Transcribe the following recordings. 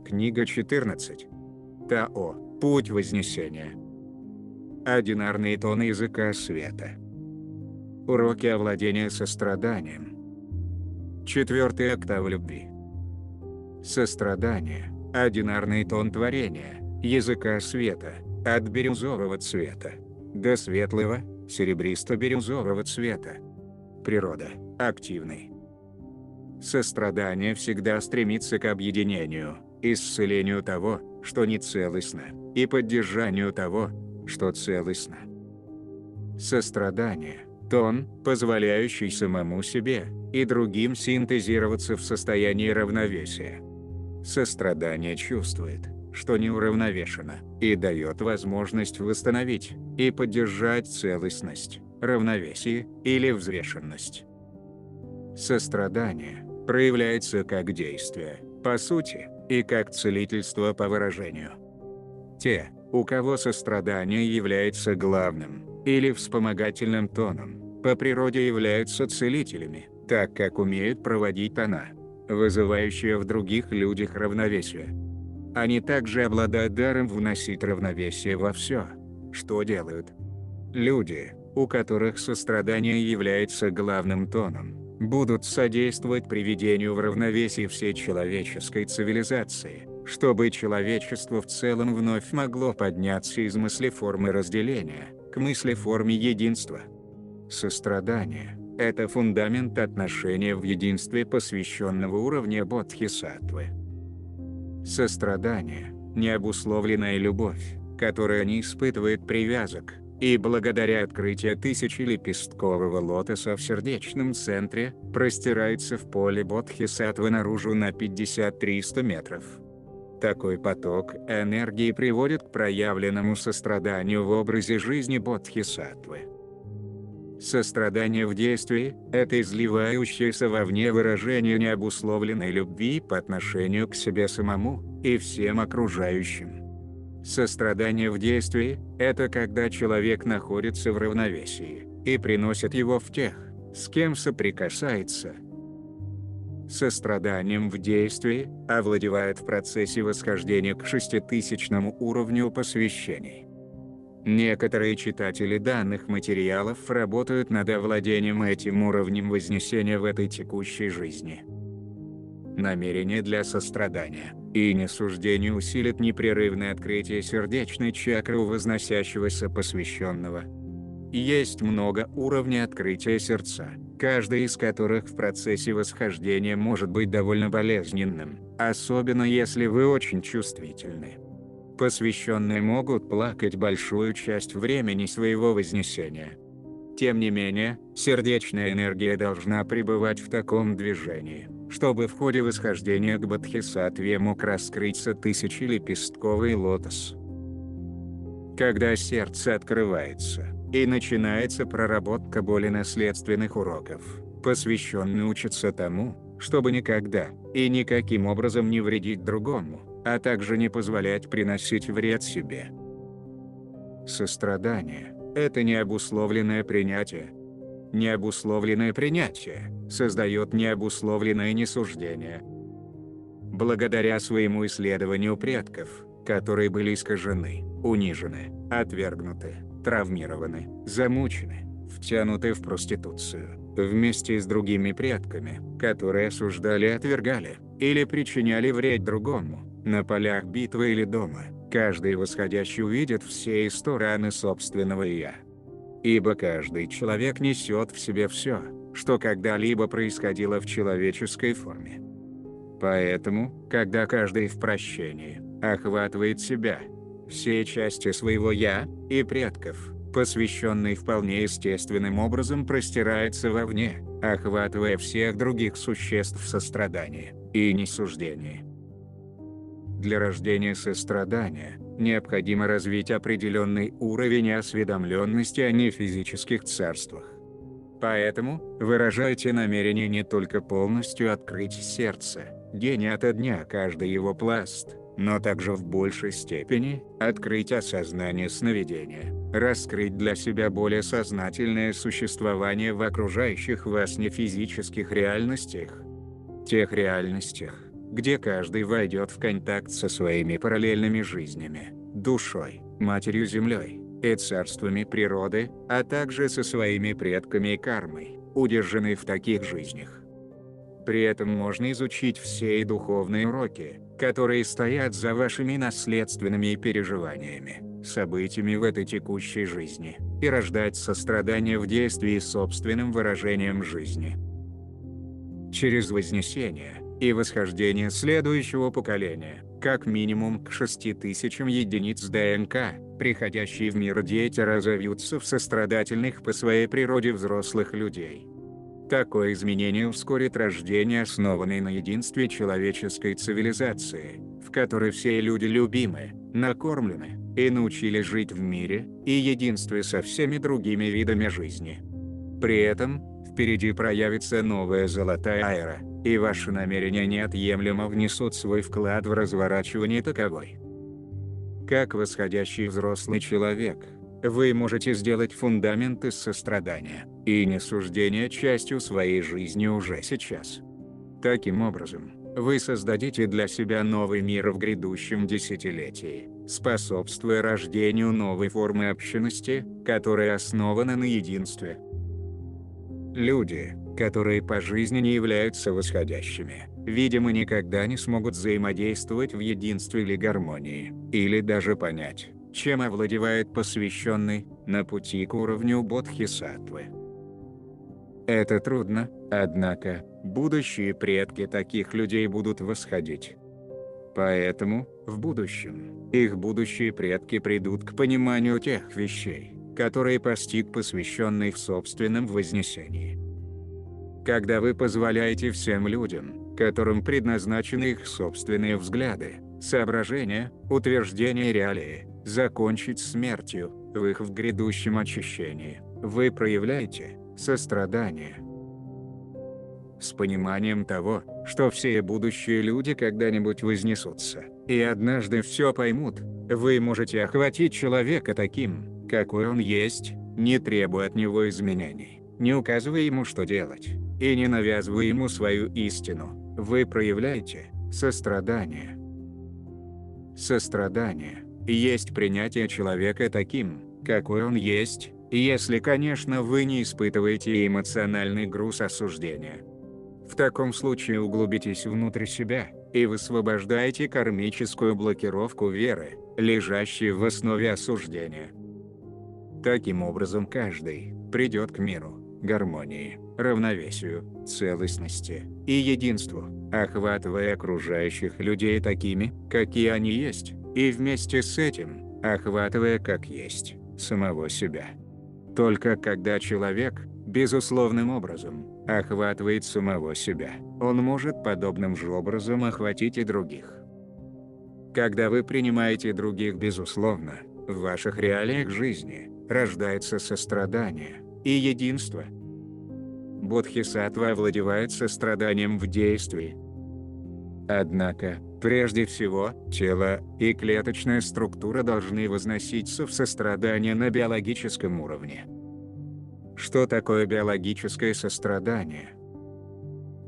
Книга 14. Тао. Путь вознесения. Одинарные тоны языка света. Уроки овладения состраданием. 4 октава любви. Сострадание – одинарный тон творения, языка света, от бирюзового цвета до светлого, серебристо-бирюзового цвета. Природа – активный. Сострадание всегда стремится к объединению, исцелению того, что нецелостно, и поддержанию того, что целостно. Сострадание – тон, позволяющий самому себе и другим синтезироваться в состоянии равновесия. Сострадание чувствует, что неуравновешено, и дает возможность восстановить и поддержать целостность, равновесие или взвешенность. Сострадание проявляется как действие, по сути, и как целительство по выражению. Те, у кого сострадание является главным или вспомогательным тоном, по природе являются целителями, так как умеют проводить тона, вызывающие в других людях равновесие. Они также обладают даром вносить равновесие во все, что делают. Люди, у которых сострадание является главным тоном, будут содействовать приведению в равновесие всей человеческой цивилизации, чтобы человечество в целом вновь могло подняться из мыслеформы разделения к мыслеформе единства. Сострадание – это фундамент отношения в единстве посвященного уровня бодхисаттвы. Сострадание – необусловленная любовь, которая не испытывает привязок, и благодаря открытию тысячелепесткового лотоса в сердечном центре, простирается в поле бодхисаттвы наружу на 50-300 метров. Такой поток энергии приводит к проявленному состраданию в образе жизни бодхисаттвы. Сострадание в действии – это изливающееся вовне выражение необусловленной любви по отношению к себе самому и всем окружающим. Сострадание в действии – это когда человек находится в равновесии и приносит его в тех, с кем соприкасается. Состраданием в действии овладевает в процессе восхождения к 6000-му уровню посвящений. Некоторые читатели данных материалов работают над овладением этим уровнем вознесения в этой текущей жизни. Намерение для сострадания и несуждение усилит непрерывное открытие сердечной чакры у возносящегося посвященного. Есть много уровней открытия сердца, каждый из которых в процессе восхождения может быть довольно болезненным, особенно если вы очень чувствительны. Посвященные могут плакать большую часть времени своего вознесения. Тем не менее, сердечная энергия должна пребывать в таком движении, чтобы в ходе восхождения к бодхисаттве мог раскрыться тысячелепестковый лотос. Когда сердце открывается, и начинается проработка более наследственных уроков, посвященный учится тому, чтобы никогда и никаким образом не вредить другому, а также не позволять приносить вред себе. Сострадание – это необусловленное принятие. Необусловленное принятие создает необусловленное несуждение. Благодаря своему исследованию предков, которые были искажены, унижены, отвергнуты, травмированы, замучены, втянуты в проституцию, вместе с другими предками, которые осуждали и отвергали, или причиняли вред другому, на полях битвы или дома, каждый восходящий увидит все стороны собственного «я». Ибо каждый человек несет в себе все, что когда-либо происходило в человеческой форме. Поэтому, когда каждый в прощении охватывает себя, все части своего «я» и предков, посвященный вполне естественным образом простирается вовне, охватывая всех других существ в сострадании и несуждении. Для рождения сострадания необходимо развить определенный уровень осведомленности о нефизических царствах. Поэтому выражайте намерение не только полностью открыть сердце, день ото дня каждый его пласт, но также в большей степени открыть осознание сновидения, раскрыть для себя более сознательное существование в окружающих вас нефизических реальностях. Тех реальностях, где каждый войдет в контакт со своими параллельными жизнями, душой, матерью-землей и царствами природы, а также со своими предками и кармой, удержанной в таких жизнях. При этом можно изучить все духовные уроки, которые стоят за вашими наследственными переживаниями, событиями в этой текущей жизни, и рождать сострадание в действии собственным выражением жизни. Через вознесение и восхождение следующего поколения, как минимум к 6000 единиц ДНК, приходящие в мир дети разовьются в сострадательных по своей природе взрослых людей. Такое изменение ускорит рождение основанной на единстве человеческой цивилизации, в которой все люди любимы, накормлены и научились жить в мире и единстве со всеми другими видами жизни. При этом, впереди проявится новая золотая эра, и ваши намерения неотъемлемо внесут свой вклад в разворачивание таковой. Как восходящий взрослый человек, вы можете сделать фундамент из сострадания и несуждения частью своей жизни уже сейчас. Таким образом, вы создадите для себя новый мир в грядущем десятилетии, способствуя рождению новой формы общности, которая основана на единстве. Люди, которые по жизни не являются восходящими, видимо, никогда не смогут взаимодействовать в единстве или гармонии, или даже понять, чем овладевает посвященный на пути к уровню бодхисаттвы. Это трудно, однако, будущие предки таких людей будут восходить. Поэтому, в будущем, их будущие предки придут к пониманию тех вещей, которые постиг посвященный в собственном вознесении. Когда вы позволяете всем людям, которым предназначены их собственные взгляды, соображения, утверждения и реалии, закончить смертью в их грядущем очищении, вы проявляете сострадание. С пониманием того, что все будущие люди когда-нибудь вознесутся, и однажды все поймут, вы можете охватить человека таким, какой он есть, не требуя от него изменений, не указывая ему, что делать, и не навязывая ему свою истину. Вы проявляете сострадание. Сострадание есть принятие человека таким, какой он есть, если, конечно, вы не испытываете эмоциональный груз осуждения. В таком случае углубитесь внутрь себя и высвобождаете кармическую блокировку веры, лежащую в основе осуждения. Таким образом, каждый придет к миру, гармонии, равновесию, целостности и единству, охватывая окружающих людей такими, какие они есть, и вместе с этим, охватывая как есть, самого себя. Только когда человек, безусловным образом, охватывает самого себя, он может подобным же образом охватить и других. Когда вы принимаете других безусловно, в ваших реалиях жизни рождается сострадание и единство. Бодхисаттва овладевает состраданием в действии. Однако, прежде всего, тело и клеточная структура должны возноситься в сострадание на биологическом уровне. Что такое биологическое сострадание?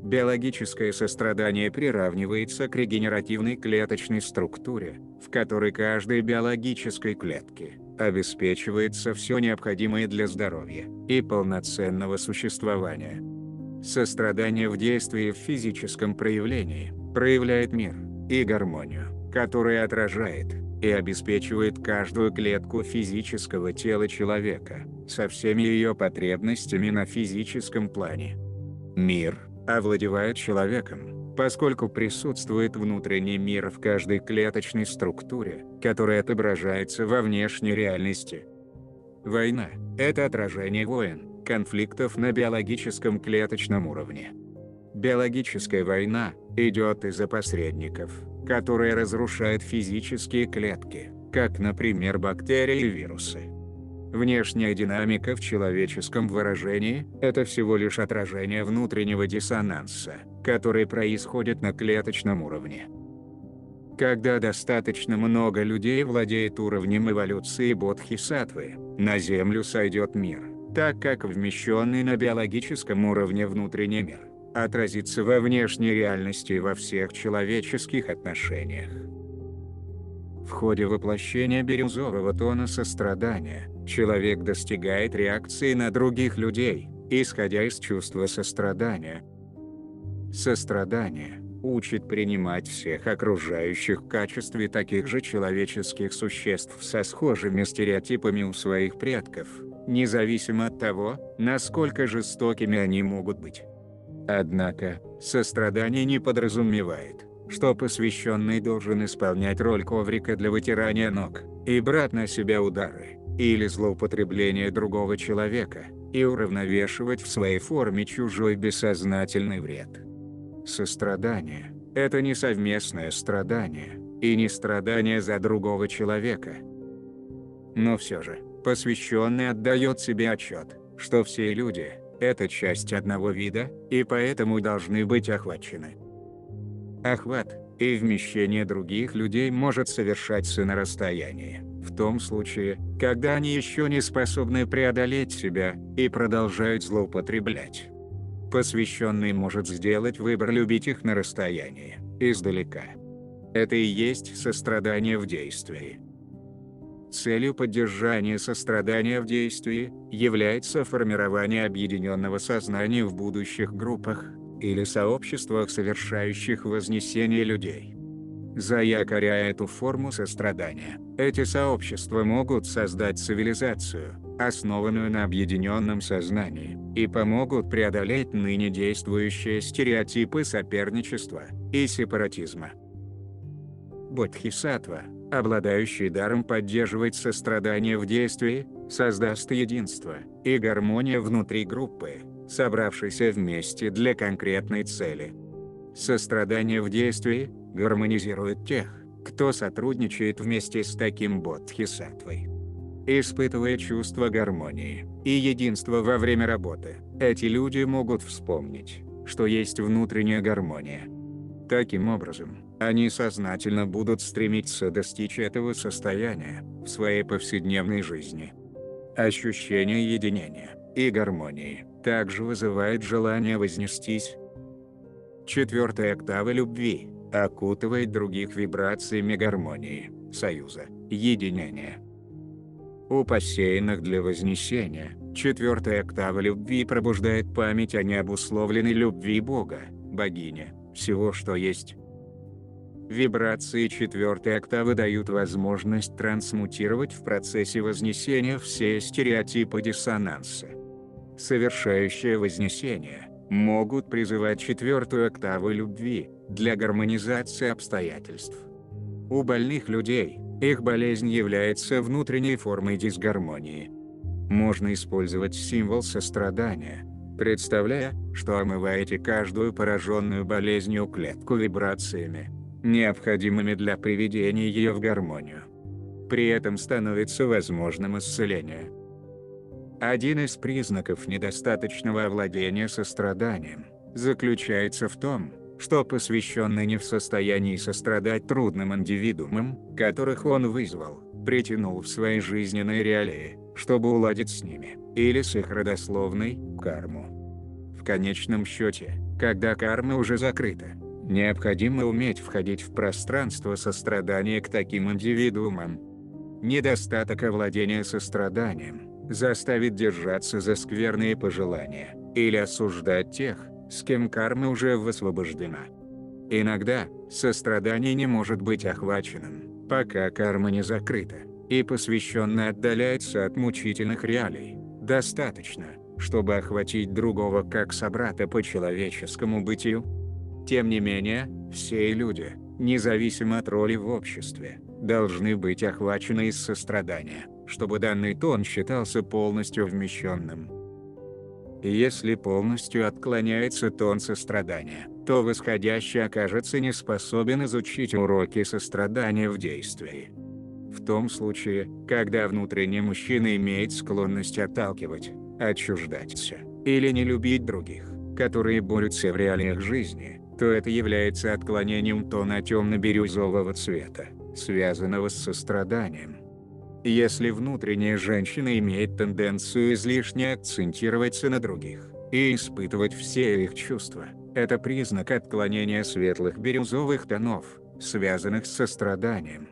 Биологическое сострадание приравнивается к регенеративной клеточной структуре, в которой каждой биологической клетке обеспечивается все необходимое для здоровья и полноценного существования. Сострадание в действии в физическом проявлении проявляет мир и гармонию, которая отражает и обеспечивает каждую клетку физического тела человека, со всеми ее потребностями на физическом плане. Мир овладевает человеком, поскольку присутствует внутренний мир в каждой клеточной структуре, которая отображается во внешней реальности. Война – это отражение войн, конфликтов на биологическом клеточном уровне. Биологическая война идет из-за посредников, которые разрушают физические клетки, как, например, бактерии и вирусы. Внешняя динамика в человеческом выражении – это всего лишь отражение внутреннего диссонанса, который происходит на клеточном уровне. Когда достаточно много людей владеет уровнем эволюции бодхисаттвы, на Землю сойдет мир, так как вмещенный на биологическом уровне внутренний мир отразится во внешней реальности и во всех человеческих отношениях. В ходе воплощения бирюзового тона сострадания, человек достигает реакции на других людей, исходя из чувства сострадания. Сострадание учит принимать всех окружающих в качестве таких же человеческих существ со схожими стереотипами у своих предков, независимо от того, насколько жестокими они могут быть. Однако, сострадание не подразумевает, что посвященный должен исполнять роль коврика для вытирания ног, и брать на себя удары, или злоупотребление другого человека, и уравновешивать в своей форме чужой бессознательный вред. Сострадание – это не совместное страдание, и не страдание за другого человека. Но все же, посвященный отдает себе отчет, что все люди – это часть одного вида, и поэтому должны быть охвачены. Охват и вмещение других людей может совершаться на расстоянии, в том случае, когда они еще не способны преодолеть себя и продолжают злоупотреблять. Посвященный может сделать выбор любить их на расстоянии, издалека. Это и есть сострадание в действии. Целью поддержания сострадания в действии является формирование объединенного сознания в будущих группах или сообществах совершающих вознесение людей. Заякоряя эту форму сострадания, эти сообщества могут создать цивилизацию, основанную на объединенном сознании, и помогут преодолеть ныне действующие стереотипы соперничества и сепаратизма. Бодхисаттва, обладающий даром поддерживать сострадание в действии, создаст единство и гармонию внутри группы, собравшейся вместе для конкретной цели. Сострадание в действии гармонизирует тех, кто сотрудничает вместе с таким бодхисаттвой. Испытывая чувство гармонии и единства во время работы, эти люди могут вспомнить, что есть внутренняя гармония. Таким образом, они сознательно будут стремиться достичь этого состояния в своей повседневной жизни. Ощущение единения и гармонии также вызывает желание вознестись. Четвертая октава любви окутывает других вибрациями гармонии, союза, единения. У посеянных для вознесения, четвертая октава любви пробуждает память о необусловленной любви Бога, богини, всего что есть. Вибрации четвертой октавы дают возможность трансмутировать в процессе вознесения все стереотипы диссонанса. Совершающие вознесение могут призывать четвертую октаву любви для гармонизации обстоятельств. У больных людей их болезнь является внутренней формой дисгармонии. Можно использовать символ сострадания, представляя, что омываете каждую пораженную болезнью клетку вибрациями, необходимыми для приведения ее в гармонию. При этом становится возможным исцеление. Один из признаков недостаточного овладения состраданием заключается в том, что посвященный не в состоянии сострадать трудным индивидуумам, которых он вызвал, притянул в свои жизненные реалии, чтобы уладить с ними, или с их родословной, карму. В конечном счете, когда карма уже закрыта, необходимо уметь входить в пространство сострадания к таким индивидуумам. Недостаток овладения состраданием заставит держаться за скверные пожелания, или осуждать тех, с кем карма уже высвобождена. Иногда, сострадание не может быть охваченным, пока карма не закрыта, и посвященный отдаляется от мучительных реалий. Достаточно, чтобы охватить другого как собрата по человеческому бытию. Тем не менее, все люди, независимо от роли в обществе, должны быть охвачены из сострадания, чтобы данный тон считался полностью вмещенным. Если полностью отклоняется тон сострадания, то восходящий окажется не способен изучить уроки сострадания в действии. В том случае, когда внутренний мужчина имеет склонность отталкивать, отчуждаться, или не любить других, которые борются в реалиях жизни, то это является отклонением тона темно-бирюзового цвета, связанного с состраданием. Если внутренняя женщина имеет тенденцию излишне акцентироваться на других и испытывать все их чувства, Это признак отклонения светлых бирюзовых тонов, связанных с состраданием.